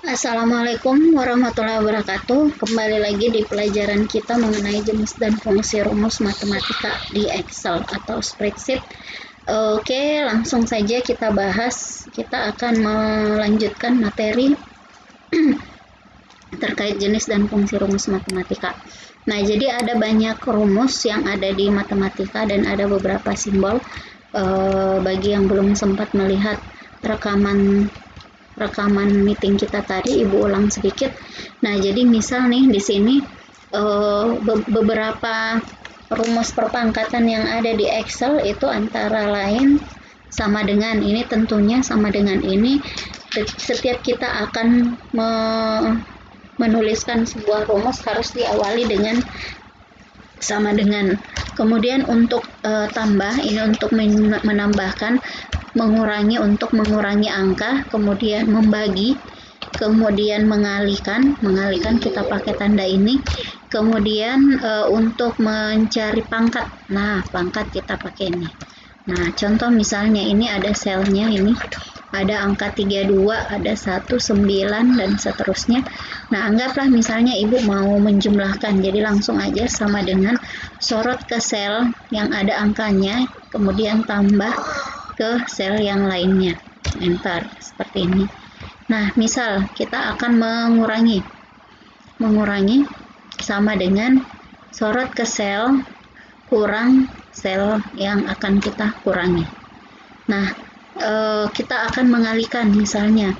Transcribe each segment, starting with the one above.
Assalamualaikum warahmatullahi wabarakatuh. Kembali lagi di pelajaran kita mengenai jenis dan fungsi rumus matematika di Excel atau spreadsheet. Oke, langsung saja kita bahas. Kita akan melanjutkan materi terkait jenis dan fungsi rumus matematika. Nah, jadi ada banyak rumus yang ada di matematika dan ada beberapa simbol. Bagi yang belum sempat melihat rekaman meeting kita tadi, Ibu ulang sedikit. Nah, jadi misal nih di sini beberapa rumus perpangkatan yang ada di Excel itu antara lain sama dengan ini, tentunya sama dengan ini. Setiap kita akan menuliskan sebuah rumus harus diawali dengan sama dengan. Kemudian untuk tambah, ini untuk menambahkan, mengurangi untuk mengurangi angka, kemudian membagi, kemudian mengalihkan kita pakai tanda ini, kemudian untuk mencari pangkat, nah pangkat kita pakai ini. Nah, contoh misalnya ini ada selnya, ini ada angka 32, ada 1, 9 dan seterusnya. Nah, anggaplah misalnya Ibu mau menjumlahkan, jadi langsung aja sama dengan sorot ke sel yang ada angkanya, kemudian tambah ke sel yang lainnya, enter, seperti ini. Nah, misal kita akan mengurangi sama dengan sorot ke sel kurang sel yang akan kita kurangi. Nah, kita akan mengalihkan, misalnya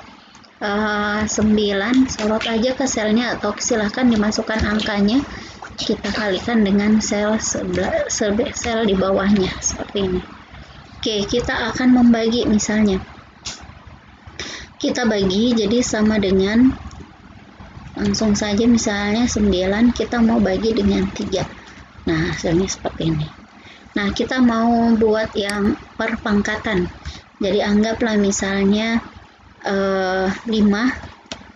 9, sorot aja ke selnya atau silahkan dimasukkan angkanya, kita kalikan dengan sel di bawahnya, seperti ini. Oke, kita akan membagi, misalnya kita bagi jadi sama dengan, langsung saja misalnya 9 kita mau bagi dengan 3. Nah, hasilnya seperti ini. Nah, kita mau buat yang perpangkatan, jadi anggaplah misalnya 5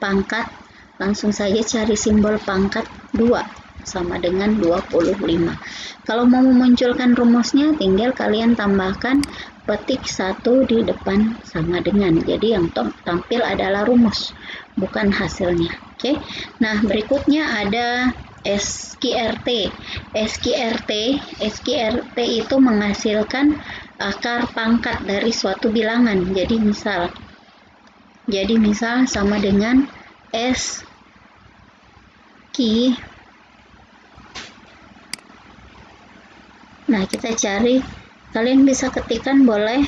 pangkat, langsung saja cari simbol pangkat 2 sama dengan 25. Kalau mau memunculkan rumusnya, tinggal kalian tambahkan petik 1 di depan sama dengan. Jadi yang tampil adalah rumus, bukan hasilnya. Oke. Nah, berikutnya ada SQRT. SQRT itu menghasilkan akar pangkat dari suatu bilangan. Jadi misal sama dengan Nah, kita cari, kalian bisa ketikkan boleh.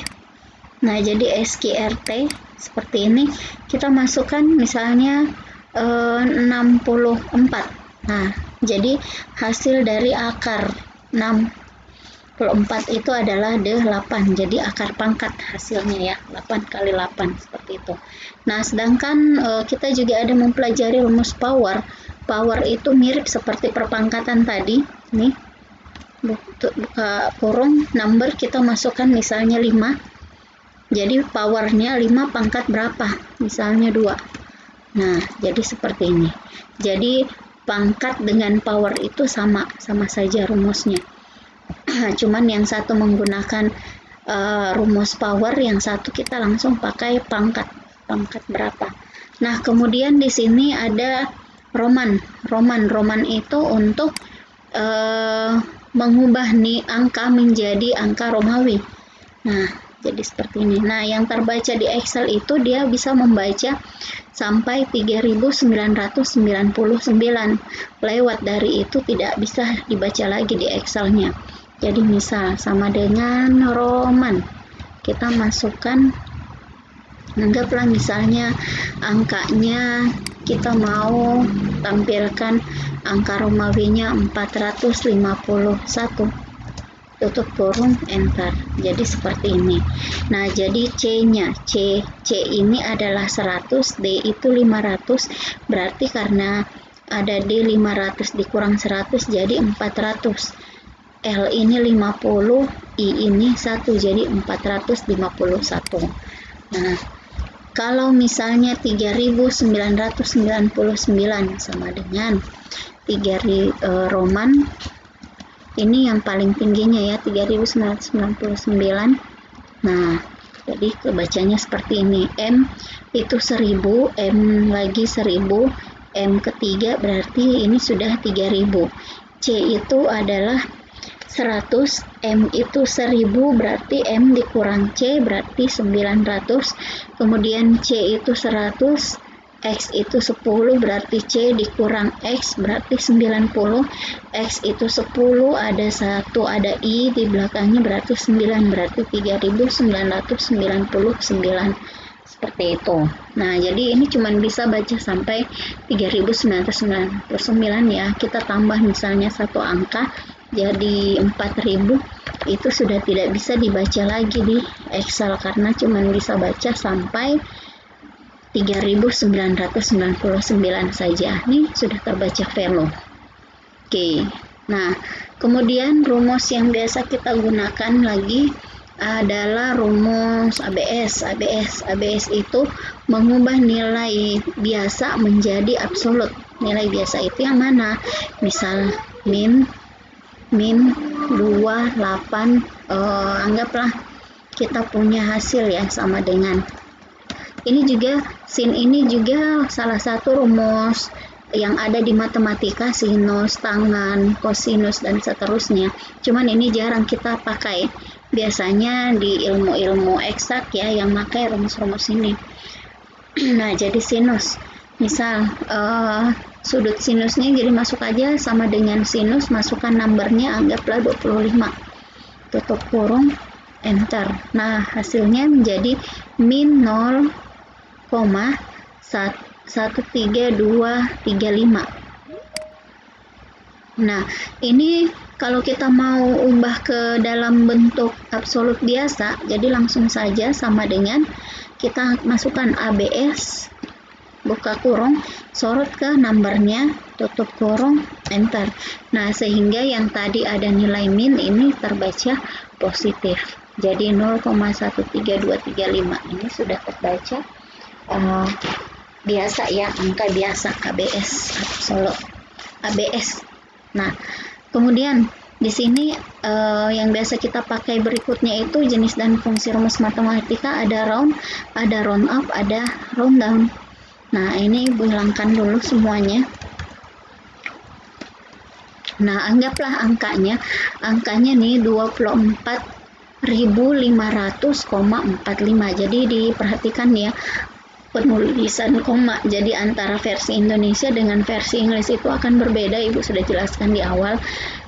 Nah, jadi SQRT seperti ini, kita masukkan misalnya 64. Nah, jadi hasil dari akar 64 itu adalah 8. Jadi akar pangkat hasilnya ya, 8 kali 8 seperti itu. Nah, sedangkan kita juga ada mempelajari rumus power. Power itu mirip seperti perpangkatan tadi. Nih, buka kurung, number kita masukkan misalnya 5. Jadi powernya 5 pangkat berapa? Misalnya 2. Nah, jadi seperti ini. Jadi pangkat dengan power itu sama saja rumusnya. Cuman yang satu menggunakan rumus power, yang satu kita langsung pakai pangkat berapa. Nah, kemudian di sini ada Roman itu untuk mengubah nih angka menjadi angka Romawi. Nah, jadi seperti ini. Nah, yang terbaca di Excel itu dia bisa membaca sampai 3999. Lewat dari itu tidak bisa dibaca lagi di Excel-nya. Jadi misal sama dengan Roman, kita masukkan, anggaplah misalnya angkanya kita mau tampilkan angka Romawinya 451, tutup kurung, enter. Jadi seperti ini. Nah, jadi C-nya, C ini adalah 100, D itu 500, berarti karena ada D 500 dikurang 100 jadi 400. L ini 50, I ini 1, jadi 451. Nah, kalau misalnya 3999 sama dengan 3 Roman, ini yang paling tingginya ya, 3999. Nah, Jadi kebacanya seperti ini. M itu 1000, M lagi 1000, M ketiga berarti ini sudah 3000. C itu adalah 100, M itu 1000 berarti M dikurang C berarti 900. Kemudian C itu 100, X itu 10 berarti C dikurang X berarti 90. X itu 10, ada 1, ada I di belakangnya berarti 9 berarti 3999. Seperti itu. Nah, jadi ini cuma bisa baca sampai 3999 ya. Kita tambah misalnya satu angka jadi 4000, itu sudah tidak bisa dibaca lagi di Excel karena cuma bisa baca sampai 3999 saja. Ini sudah terbaca value. Oke. Nah, kemudian rumus yang biasa kita gunakan lagi adalah rumus ABS. ABS itu mengubah nilai biasa menjadi absolut. Nilai biasa itu yang mana? Misal min 28, anggaplah kita punya hasil ya sama dengan ini juga. Sin ini juga salah satu rumus yang ada di matematika, sinus, tangan, kosinus dan seterusnya. Cuman ini jarang kita pakai. Biasanya di ilmu-ilmu eksak ya yang pakai rumus-rumus ini. Nah, jadi sinus. Misal sudut sinusnya jadi masuk aja sama dengan sinus, masukkan numbernya anggaplah 25. Tutup kurung, enter. Nah, hasilnya menjadi min 0,13235. Nah, ini kalau kita mau ubah ke dalam bentuk absolut biasa, jadi langsung saja sama dengan kita masukkan ABS, buka kurung, sorot ke numbernya, tutup kurung, enter. Nah, sehingga yang tadi ada nilai min ini terbaca positif. Jadi 0,13235 ini sudah terbaca biasa ya, angka biasa ABS absolut. ABS. Nah, kemudian di sini yang biasa kita pakai berikutnya itu jenis dan fungsi rumus matematika, ada round up, ada round down. Nah, ini Ibu hilangkan dulu semuanya. Nah, anggaplah angkanya nih 24.500,45. Jadi diperhatikan ya penulisan koma. Jadi antara versi Indonesia dengan versi Inggris itu akan berbeda. Ibu sudah jelaskan di awal.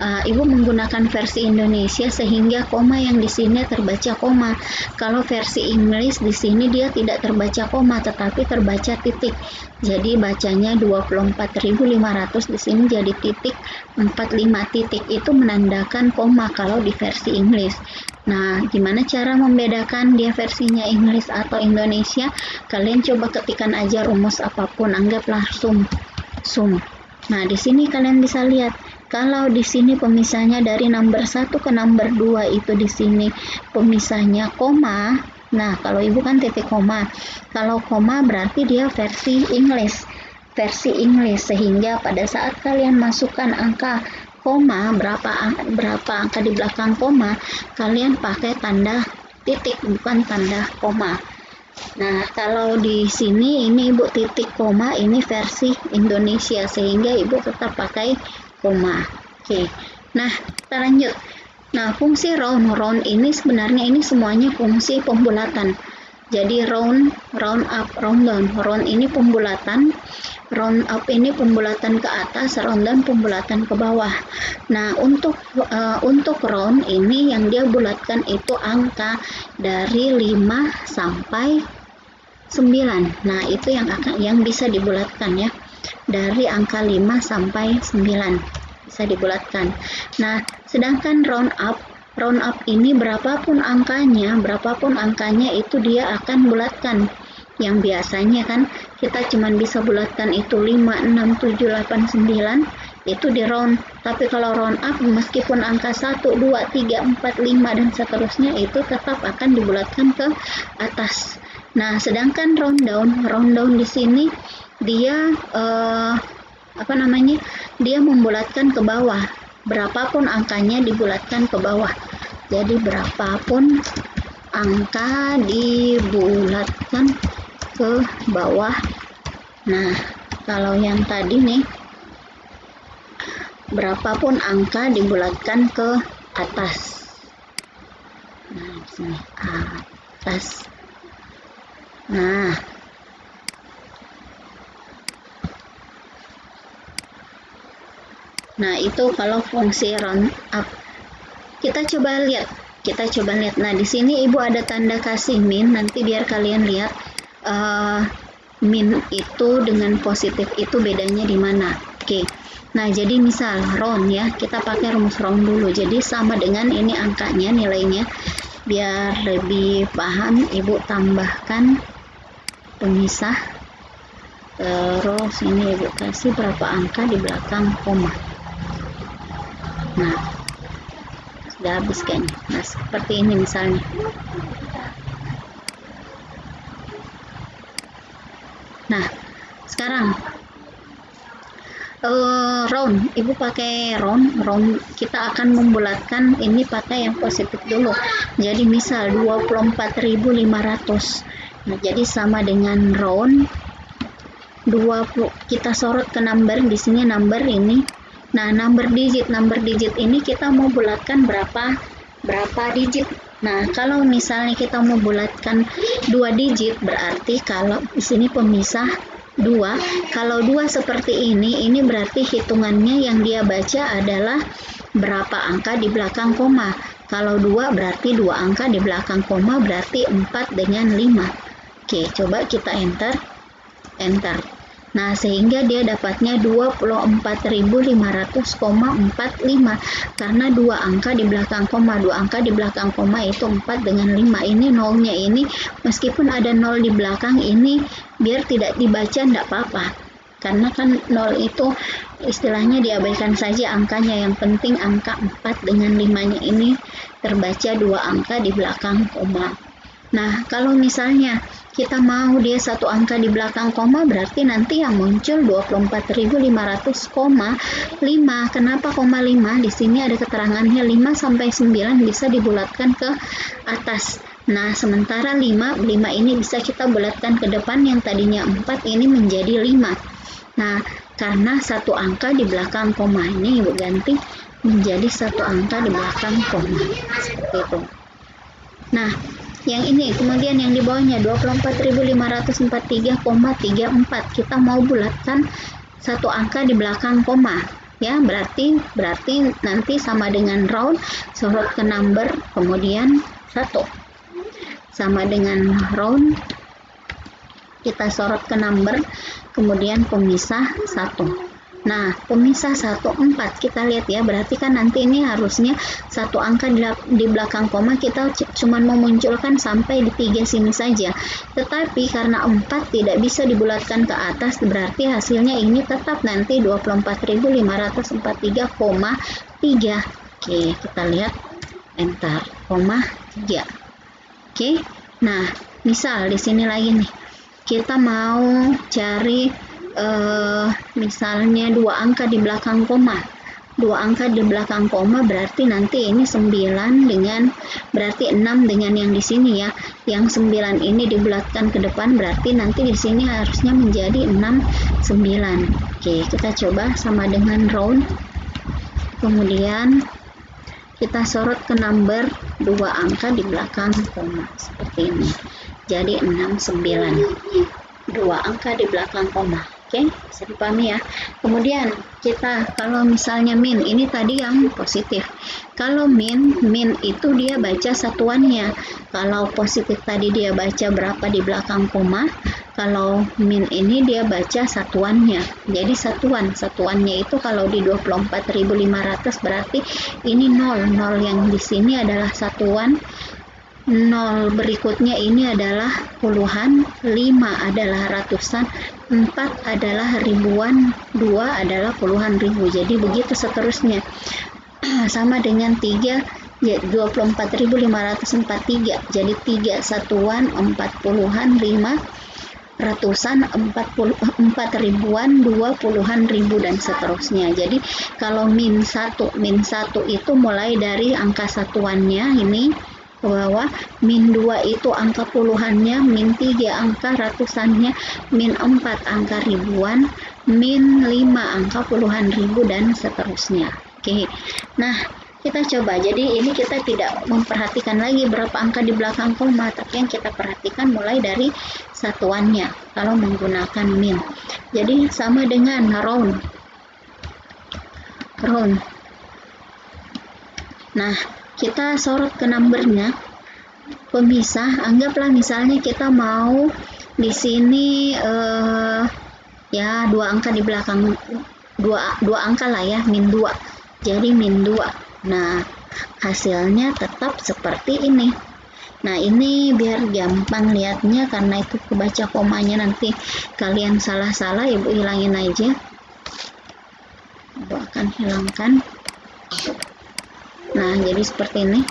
Ibu menggunakan versi Indonesia sehingga koma yang di sini terbaca koma. Kalau versi Inggris di sini dia tidak terbaca koma tetapi terbaca titik. Jadi bacanya 24.500 di sini jadi titik 45. Titik itu menandakan koma kalau di versi Inggris. Nah, gimana cara membedakan dia versinya Inggris atau Indonesia? Kalian coba ketikkan aja rumus apapun, anggaplah sum. Nah, di sini kalian bisa lihat kalau di sini pemisahnya dari number 1 ke number 2 itu di sini pemisahnya koma. Nah, kalau Ibu kan titik koma. Kalau koma berarti dia versi Inggris. Sehingga pada saat kalian masukkan angka koma, berapa angka di belakang koma, kalian pakai tanda titik bukan tanda koma. Nah, kalau di sini ini Ibu titik koma, ini versi Indonesia sehingga Ibu tetap pakai koma. Oke. Nah, kita lanjut. Nah, fungsi round ini sebenarnya ini semuanya fungsi pembulatan. Jadi round up, round down. Round ini pembulatan, round up ini pembulatan ke atas, round down pembulatan ke bawah. Nah, untuk round ini yang dia bulatkan itu angka dari 5 sampai 9. Nah, itu yang bisa dibulatkan ya. Dari angka 5 sampai 9 bisa dibulatkan. Nah, sedangkan round up ini berapapun angkanya itu dia akan bulatkan. Yang biasanya kan kita cuma bisa bulatkan itu 5, 6, 7, 8, 9 itu di round. Tapi kalau round up meskipun angka 1, 2, 3, 4, 5 dan seterusnya itu tetap akan dibulatkan ke atas. Nah, sedangkan round down di sini dia dia membulatkan ke bawah. Berapapun angkanya dibulatkan ke bawah. Jadi berapapun angka dibulatkan ke bawah. Nah, kalau yang tadi nih, berapapun angka dibulatkan ke atas. Nah, di sini atas. Nah, itu kalau fungsi round up. Kita coba lihat. Nah, di sini Ibu ada tanda kasih min. Nanti biar kalian lihat min itu dengan positif itu bedanya di mana. Oke. Nah, jadi misal round ya, kita pakai rumus round dulu. Jadi sama dengan ini angkanya, nilainya. Biar lebih paham, Ibu tambahkan pemisah. Terus ini Ibu kasih berapa angka di belakang koma. Nah, sudah habis kayaknya. Nah, seperti ini misalnya. Nah, sekarang round, Ibu pakai round kita akan membulatkan ini pakai yang positif dulu. Jadi misal 24.500. Nah, jadi sama dengan round 20, kita sorot ke number di sini, number ini. Nah, number digit ini kita mau bulatkan berapa digit. Nah, kalau misalnya kita mau bulatkan 2 digit, berarti kalau di sini pemisah 2. Kalau 2 seperti ini berarti hitungannya yang dia baca adalah berapa angka di belakang koma. Kalau 2 berarti 2 angka di belakang koma, berarti 4 dengan 5. Oke, coba kita enter. Nah, sehingga dia dapatnya 24.500,45 karena 2 angka di belakang koma. 2 angka di belakang koma itu 4 dengan 5. Ini nolnya ini, meskipun ada 0 di belakang ini, biar tidak dibaca enggak apa-apa. Karena kan 0 itu istilahnya diabaikan saja angkanya. Yang penting angka 4 dengan 5-nya ini terbaca 2 angka di belakang koma. Nah, kalau misalnya kita mau dia 1 angka di belakang koma, berarti nanti yang muncul 24.500,5. Kenapa koma 5? Di sini ada keterangannya 5 sampai 9 bisa dibulatkan ke atas. Nah, sementara 5 ini bisa kita bulatkan ke depan, yang tadinya 4 ini menjadi 5. Nah, karena 1 angka di belakang koma ini Ibu ganti menjadi 1 angka di belakang koma. Seperti itu. Nah, yang ini kemudian yang di bawahnya 24.543,34 kita mau bulatkan 1 angka di belakang koma ya, berarti nanti sama dengan round, sorot ke number, kemudian 1 sama dengan round, kita sorot ke number, kemudian pemisah 1. Nah, pemisah 1, 4 kita lihat ya, berarti kan nanti ini harusnya 1 angka di belakang koma, kita cuma memunculkan sampai di 3 sini saja. Tetapi karena 4 tidak bisa dibulatkan ke atas, berarti hasilnya ini tetap nanti 24.543,3. Oke, kita lihat enter, koma 3. Oke. Nah, misal di sini lagi nih, kita mau cari misalnya 2 angka di belakang koma. 2 angka di belakang koma berarti nanti ini 9 dengan, berarti 6 dengan yang di sini ya. Yang 9 ini dibulatkan ke depan, berarti nanti di sini harusnya menjadi 6, 9. Oke, kita coba sama dengan round. Kemudian kita sorot ke number 2 angka di belakang koma seperti ini. Jadi 6, 9. 2 angka di belakang koma. Oke, bisa dipahami ya. Kemudian kita kalau misalnya min, ini tadi yang positif. Kalau min itu dia baca satuannya. Kalau positif tadi dia baca berapa di belakang koma. Kalau min ini dia baca satuannya. Jadi satuannya itu kalau di 24.500 berarti ini 0. 0 yang di sini adalah satuan. 0 berikutnya ini adalah puluhan, 5 adalah ratusan, 4 adalah ribuan, 2 adalah puluhan ribu. Jadi begitu seterusnya. Sama dengan 3 ya 24.543. Jadi 3 satuan, 4 puluhan, 5 ratusan, 4 ribuan, 2 puluhan ribu, dan seterusnya. Jadi kalau min 1 itu mulai dari angka satuannya ini ke bawah. Min 2 itu angka puluhannya, min 3 angka ratusannya, min 4 angka ribuan, min 5 angka puluhan ribu, dan seterusnya. Oke, nah kita coba. Jadi ini kita tidak memperhatikan lagi berapa angka di belakang koma, tapi yang kita perhatikan mulai dari satuannya kalau menggunakan min. Jadi sama dengan round. Nah, kita sorot ke numbernya. Pemisah, anggaplah misalnya kita mau di sini ya 2 angka di belakang, dua angka lah ya, min 2. Jadi min 2. Nah, hasilnya tetap seperti ini. Nah, ini biar gampang lihatnya, karena itu kebaca komanya nanti kalian salah-salah, Ibu hilangin aja. Ibu akan hilangkan. Nah, jadi seperti ini.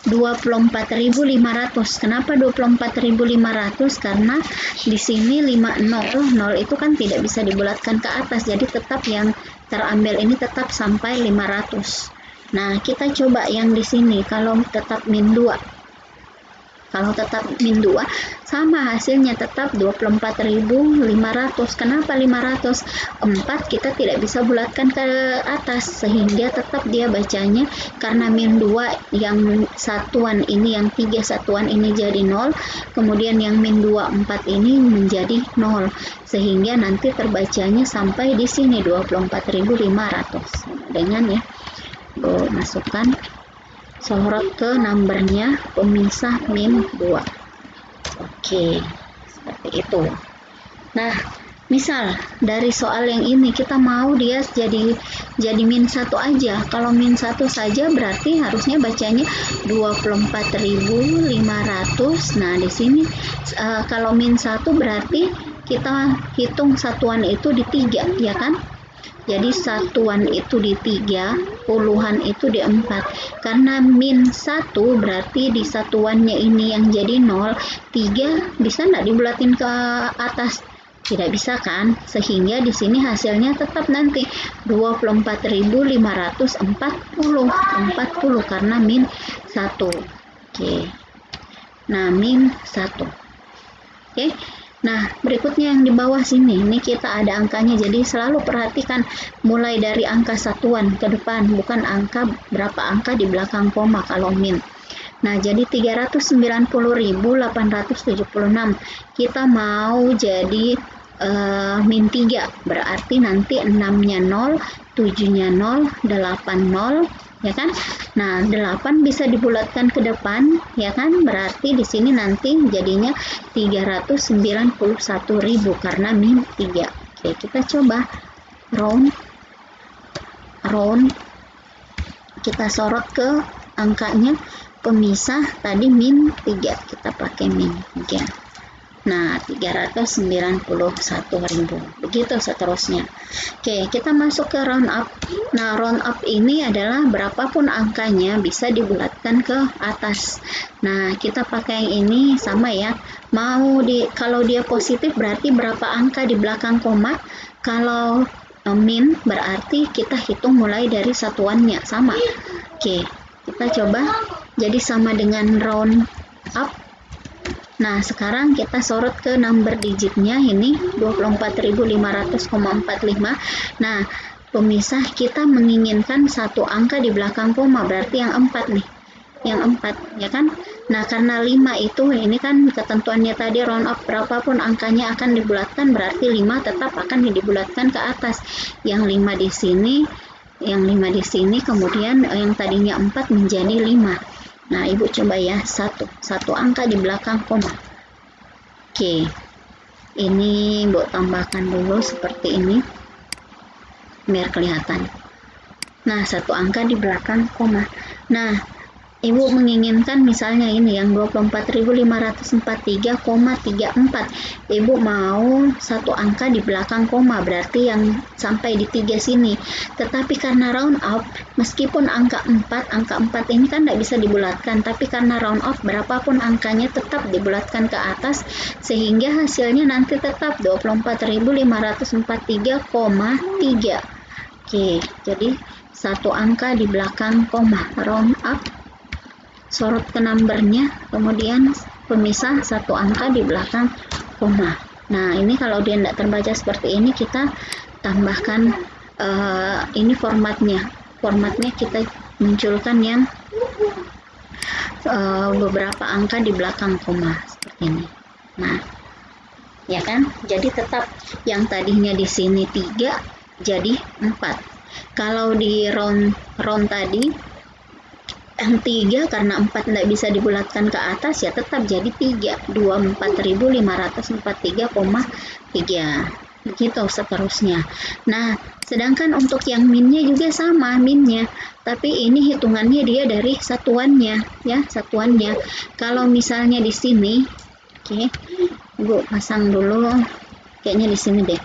24.500. Kenapa 24.500? Karena di sini 5 0 itu kan tidak bisa dibulatkan ke atas, jadi tetap yang terambil ini tetap sampai 500. Nah, kita coba yang di sini kalau tetap min 2. Kalau tetap min 2 sama hasilnya, tetap 24.500. Kenapa 500? 4 kita tidak bisa bulatkan ke atas, sehingga tetap dia bacanya, karena min 2 yang satuan ini, yang 3 satuan ini jadi 0, kemudian yang min 2 4 ini menjadi 0, sehingga nanti terbacanya sampai di sini 24.500. dengan ya, masukkan, sorot ke numbernya, pemisah min 2. Oke, seperti itu. Nah, misal dari soal yang ini kita mau dia jadi min 1 aja. Kalau min 1 saja berarti harusnya bacanya 24.500. Nah, di sini kalau min 1 berarti kita hitung satuan itu di 3, ya kan? Jadi satuan itu di 3, puluhan itu di 4. Karena min 1 berarti di satuannya ini yang jadi 0, 3 bisa nggak dibulatin ke atas? Tidak bisa kan? Sehingga di sini hasilnya tetap nanti 24.540 karena min 1. Oke. Nah, min 1. Oke. Nah, berikutnya yang di bawah sini, ini kita ada angkanya, jadi selalu perhatikan mulai dari angka satuan ke depan, bukan angka berapa angka di belakang koma kalau min. Nah, jadi 390.876 kita mau jadi min 3, berarti nanti 6-nya 0, 7-nya 0, 8 0, ya kan? Nah, 8 bisa dibulatkan ke depan, ya kan? Berarti di sini nanti jadinya 391.000 karena min 3. Oke, kita coba round. Kita sorot ke angkanya, pemisah tadi min 3, kita pakai min 3. Nah, 391.000. Begitu seterusnya. Oke, kita masuk ke round up. Nah, round up ini adalah berapapun angkanya bisa dibulatkan ke atas. Nah, kita pakai yang ini sama ya. Kalau dia positif berarti berapa angka di belakang koma. Kalau min berarti kita hitung mulai dari satuannya, sama. Oke, kita coba. Jadi sama dengan round up. Nah, sekarang kita sorot ke number digitnya, ini 24.500,45. Nah, pemisah kita menginginkan satu angka di belakang koma, berarti yang 4 nih. Yang 4, ya kan? Nah, karena 5 itu, ini kan ketentuannya tadi round up, berapapun angkanya akan dibulatkan, berarti 5 tetap akan dibulatkan ke atas. Yang 5 di sini, kemudian yang tadinya 4 menjadi 5. Nah, Ibu coba ya, satu angka di belakang koma. Oke, ini Ibu tambahkan dulu seperti ini, biar kelihatan. Nah, satu angka di belakang koma. Nah, Ibu menginginkan misalnya ini yang 24.543,34. Ibu mau satu angka di belakang koma, berarti yang sampai di 3 sini. Tetapi karena round up, meskipun angka 4 ini kan tidak bisa dibulatkan, tapi karena round up berapapun angkanya tetap dibulatkan ke atas, sehingga hasilnya nanti tetap 24.543,3. Oke, jadi satu angka di belakang koma, round up. sorot ke numbernya, kemudian pemisah satu angka di belakang koma. Nah, ini kalau dia tidak terbaca seperti ini, kita tambahkan ini formatnya kita munculkan yang beberapa angka di belakang koma seperti ini. Nah, ya kan, jadi tetap yang tadinya di sini 3 jadi 4. Kalau di round tadi yang 3 karena 4 tidak bisa dibulatkan ke atas, ya tetap jadi 3, 24.543,3. Begitu seterusnya. Nah, sedangkan untuk yang minnya juga sama minnya, tapi ini hitungannya dia dari satuannya, ya, satuannya. Kalau misalnya di sini, oke, Bu pasang dulu, kayaknya di sini deh.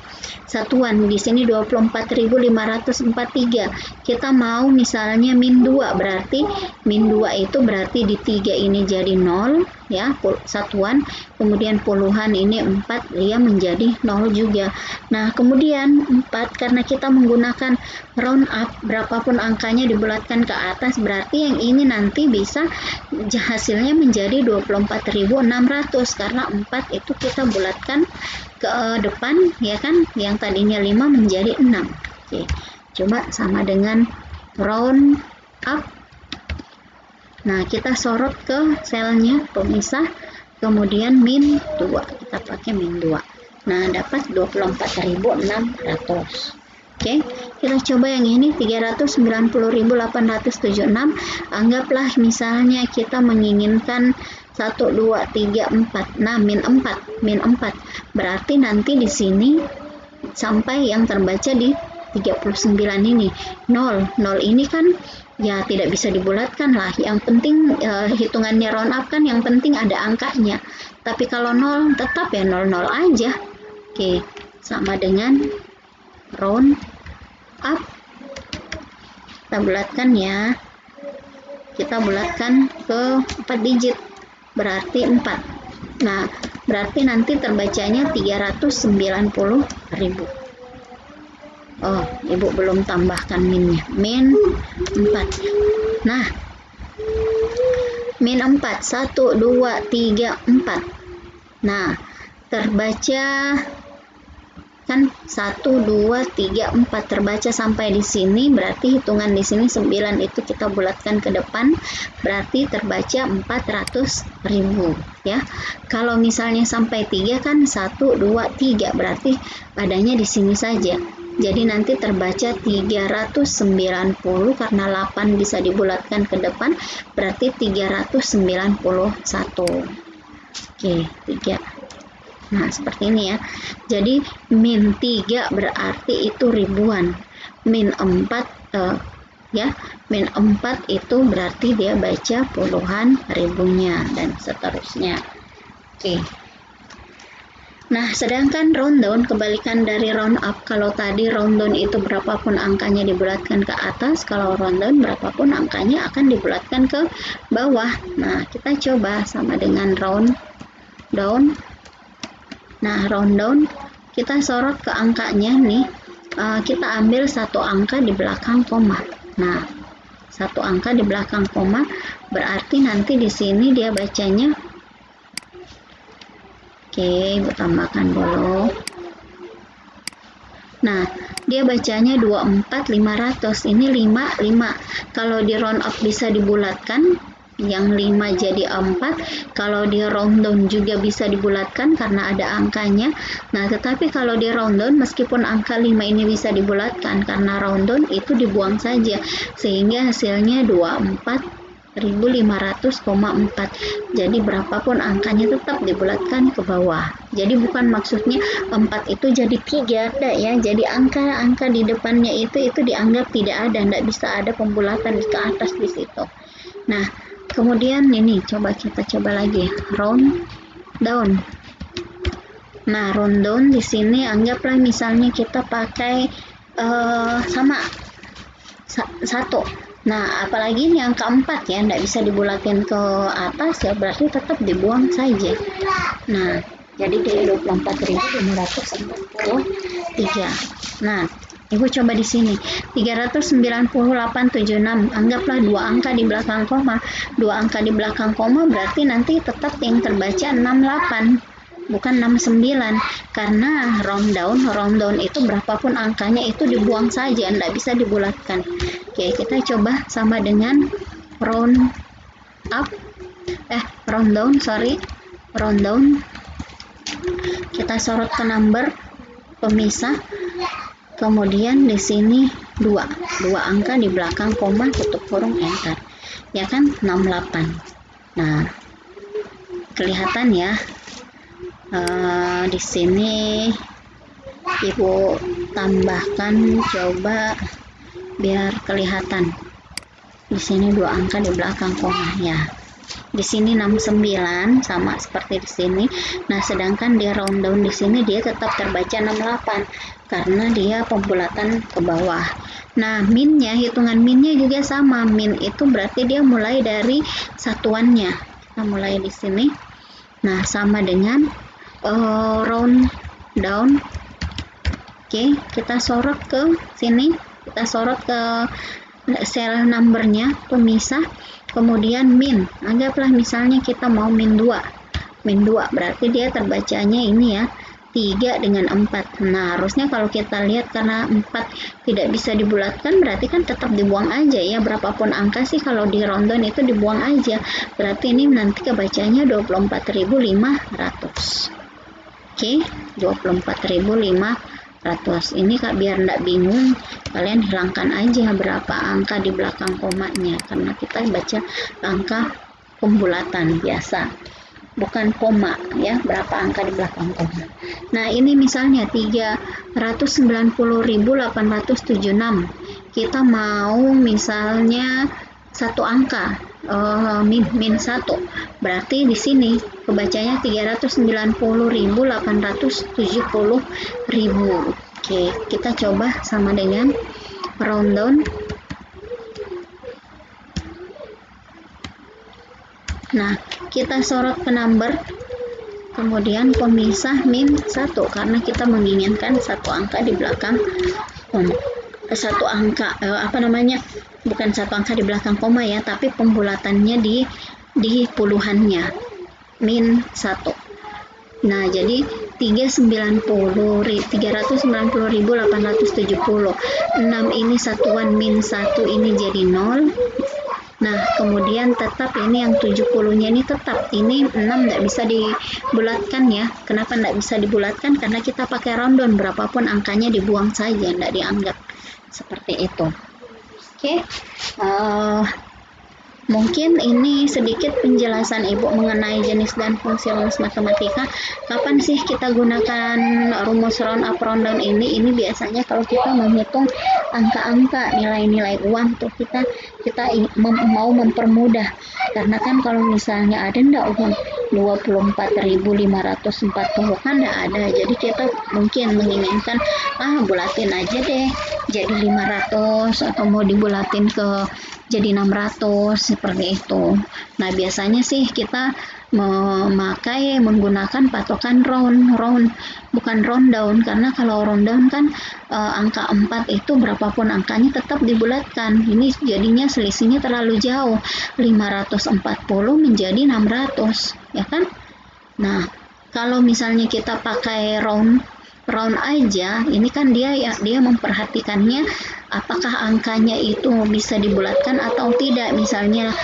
Satuan di sini 24.543. Kita mau misalnya min 2, berarti min 2 itu berarti di 3 ini jadi 0, ya, satuan, kemudian puluhan ini 4, dia menjadi 0 juga. Nah, kemudian 4 karena kita menggunakan round up, berapapun angkanya dibulatkan ke atas, berarti yang ini nanti bisa hasilnya menjadi 24.600 karena 4 itu kita bulatkan ke depan, ya kan, yang tadinya 5 menjadi 6. Oke, coba sama dengan round up. Nah, kita sorot ke selnya pemisah, kemudian min 2, kita pakai min 2. Nah, dapat 24.600. Oke, kita coba yang ini 390.876. Anggaplah misalnya kita menginginkan 1, 2, 3, 4. Nah, min 4. Berarti nanti di sini sampai yang terbaca di 39 ini. 0 ini kan ya tidak bisa dibulatkan lah. Yang penting hitungannya round up kan, yang penting ada angkanya. Tapi kalau 0 tetap ya 00 aja. Oke, sama dengan round up. Kita bulatkan ya. Kita bulatkan ke 4 digit. Berarti 4. Nah, berarti nanti terbacanya 390.000. Oh, Ibu belum tambahkan minnya. Min 4. Nah, min 4. 1, 2, 3, 4. Nah, terbaca kan 1, 2, 3, 4 terbaca sampai di sini, berarti hitungan di sini 9 itu kita bulatkan ke depan, berarti terbaca 400.000, ya. Kalau misalnya sampai 3 kan 1, 2, 3, berarti adanya di sini saja. Jadi nanti terbaca 390 karena 8 bisa dibulatkan ke depan, berarti 391. Oke, 3. Nah, seperti ini ya. Jadi min 3 berarti itu ribuan. Min 4 ya, min 4 itu berarti dia baca puluhan ribunya dan seterusnya. Oke. Nah, sedangkan round down kebalikan dari round up. Kalau tadi round down itu berapapun angkanya dibulatkan ke atas, kalau round down berapapun angkanya akan dibulatkan ke bawah. Nah, kita coba sama dengan round down. Nah, round down kita sorot ke angkanya nih, kita ambil satu angka di belakang koma. Nah, satu angka di belakang koma berarti nanti di sini dia bacanya, oke, Ibu tambahkan dulu. Nah, dia bacanya 24.500. Ini 5. Kalau di round up bisa dibulatkan, yang 5 jadi 4. Kalau di round down juga bisa dibulatkan karena ada angkanya. Nah, tetapi kalau di round down meskipun angka 5 ini bisa dibulatkan, karena round down itu dibuang saja, sehingga hasilnya 24.500,4. Jadi berapapun angkanya tetap dibulatkan ke bawah. Jadi bukan maksudnya 4 itu jadi 3, enggak ya. Jadi angka-angka di depannya itu dianggap tidak ada, enggak bisa ada pembulatan ke atas di situ. Nah, kemudian ini kita coba lagi round down. Nah, round down di sini anggaplah misalnya kita pakai sama 1. Nah, apalagi ini angka 4 ya, tidak bisa dibulatkan ke atas ya, berarti tetap dibuang saja. Nah, jadi dari 24.543. Nah, Ibu coba di sini 39876, anggaplah dua angka di belakang koma. Dua angka di belakang koma berarti nanti tetap yang terbaca 68, bukan 69, karena round down itu berapapun angkanya itu dibuang saja, tidak bisa dibulatkan. Oke, kita coba sama dengan round down. Kita sorot ke number pemisah, kemudian di sini dua angka di belakang koma, tutup kurung, enter, ya kan, 68. Nah, kelihatan ya. Di sini Ibu tambahkan coba biar kelihatan. Di sini dua angka di belakang koma ya. Di sini 69 sama seperti di sini. Nah, sedangkan di round down di sini dia tetap terbaca 68 karena dia pembulatan ke bawah. Nah, minnya, hitungan minnya juga sama. Min itu berarti dia mulai dari satuannya. Kita mulai di sini. Nah, sama dengan round down. Oke, kita sorot ke sini. Kita sorot ke sel numbernya, pemisah. Kemudian min, anggaplah misalnya kita mau min 2 berarti dia terbacanya ini ya, 3 dengan 4. Nah, harusnya kalau kita lihat karena 4 tidak bisa dibulatkan, berarti kan tetap dibuang aja ya, berapapun angka sih kalau di round down itu dibuang aja, berarti ini nanti kebacanya 24.500. Oke, 24.500. Ini Kak biar enggak bingung, kalian hilangkan aja berapa angka di belakang komanya, karena kita baca angka pembulatan biasa, bukan koma ya, berapa angka di belakang koma. Nah, ini misalnya 390.876. Kita mau misalnya satu angka min 1, berarti di sini kebacanya 390.870.000. Oke, kita coba sama dengan round down. Nah, kita sorot ke number, kemudian pemisah min 1 karena kita menginginkan satu angka di belakang satu angka bukan satu angka di belakang koma ya, tapi pembulatannya di puluhannya, min 1. Nah, jadi 390.870. 6 ini satuan min 1 ini jadi 0. Nah, kemudian tetap ini yang 70-nya ini tetap. Ini 6 tidak bisa dibulatkan ya. Kenapa tidak bisa dibulatkan? Karena kita pakai round down, berapapun angkanya dibuang saja, tidak dianggap. Seperti itu. Oke. Mungkin ini sedikit penjelasan Ibu mengenai jenis dan fungsi rumus matematika. Kapan sih kita gunakan rumus round up round down ini? Ini biasanya kalau kita menghitung angka-angka, nilai-nilai uang tuh kita mau mempermudah. Karena kan kalau misalnya ada ndak uang 24.540 kan ndak ada. Jadi kita mungkin menginginkan bulatin aja deh jadi 500 atau mau dibulatin ke jadi 600 seperti itu. Nah, biasanya sih kita menggunakan patokan round bukan round down, karena kalau round down kan angka 4 itu berapapun angkanya tetap dibulatkan. Ini jadinya selisihnya terlalu jauh, 540 menjadi 600 ya kan. Nah, kalau misalnya kita pakai round aja, ini kan dia memperhatikannya apakah angkanya itu bisa dibulatkan atau tidak. Misalnya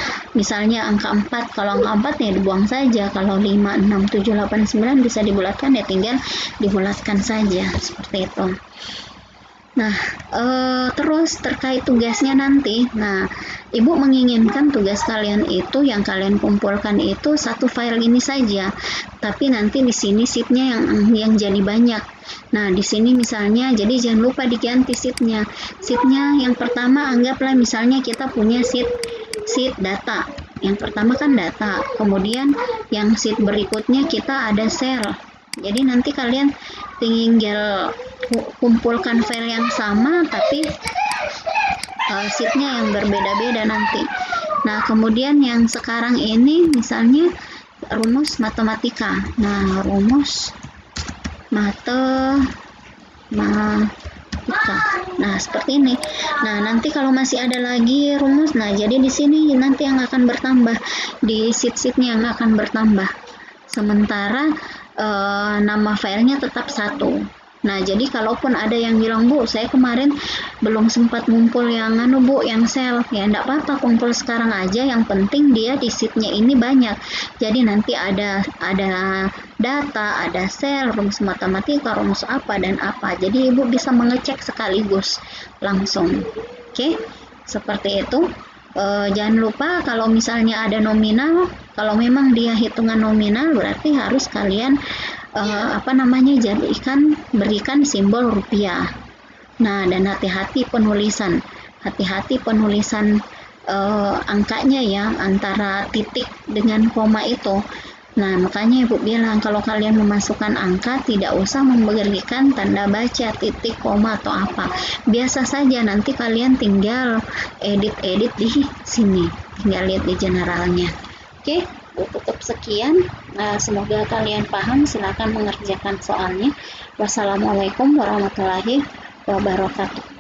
angka 4, kalau angka 4 ya dibuang saja, kalau 5, 6, 7, 8, 9 bisa dibulatkan ya tinggal dibulatkan saja, seperti itu. Nah, terus terkait tugasnya nanti, nah Ibu menginginkan tugas kalian itu yang kalian kumpulkan itu satu file ini saja, tapi nanti di sini sheetnya yang jadi banyak. Nah, di sini misalnya, jadi jangan lupa diganti sheetnya. Sheetnya yang pertama anggaplah misalnya kita punya sheet data. Yang pertama kan data, kemudian yang sheet berikutnya kita ada sel. Jadi nanti kalian tinggal kumpulkan file yang sama tapi sheetnya yang berbeda-beda nanti. Nah, kemudian yang sekarang ini misalnya rumus matematika. Nah, rumus matematika. matematika. Nah, seperti ini. Nah, nanti kalau masih ada lagi rumus, nah jadi di sini nanti yang akan bertambah, di sheet-sheetnya yang akan bertambah. Sementara nama filenya tetap satu. Nah, jadi kalaupun ada yang bilang, Bu, saya kemarin belum sempat ngumpul yang Bu, yang sel, ya enggak apa-apa, kumpul sekarang aja, yang penting dia di sheetnya ini banyak. Jadi nanti ada data, ada sel, rumus matematika, rumus apa dan apa. Jadi Ibu bisa mengecek sekaligus langsung. Oke, seperti itu. Jangan lupa kalau misalnya ada nominal, kalau memang dia hitungan nominal berarti harus kalian berikan simbol rupiah. Nah, dan hati-hati penulisan angkanya ya, antara titik dengan koma itu. Nah, makanya Ibu bilang kalau kalian memasukkan angka tidak usah memberikan tanda baca, titik, koma atau apa. Biasa saja, nanti kalian tinggal edit di sini. Tinggal lihat di generalnya. Oke, tutup sekian. Semoga kalian paham. Silakan mengerjakan soalnya. Wassalamualaikum warahmatullahi wabarakatuh.